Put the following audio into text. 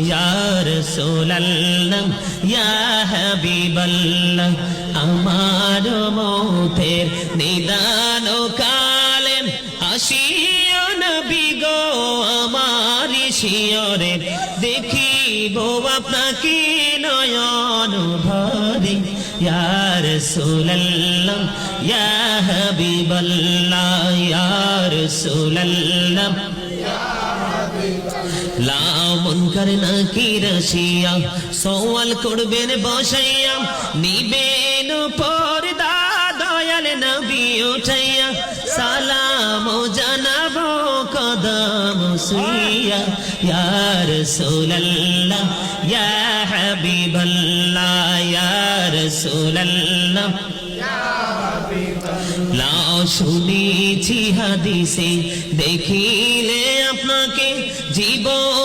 ইয়া রাসূলুল্লাহ ইয়া হাবিবাল্লাহ আমার মৌতের নিদান কালে আসিও নবী গো আমার শিয়রে দেখিব আপনাকে নয়ন ভরে ইয়া রাসূলুল্লাহ ইয়া হাবিবাল্লাহ ইয়া রাসূলুল্লাহ লাও মুনকার নাকির আসিয়া সওয়াল করবেন বসাইয়া নিবেন পর্দা দয়াল নবী উঠাইয়া সালাম জানাবো কদম সুইয়া ইয়া রাসূলুল্লাহ ইয়া হাবিবাল্লাহ ইয়া রাসূলুল্লাহ লাও শুনেছি হাদিসে দেখিলে আপনাকে জীবন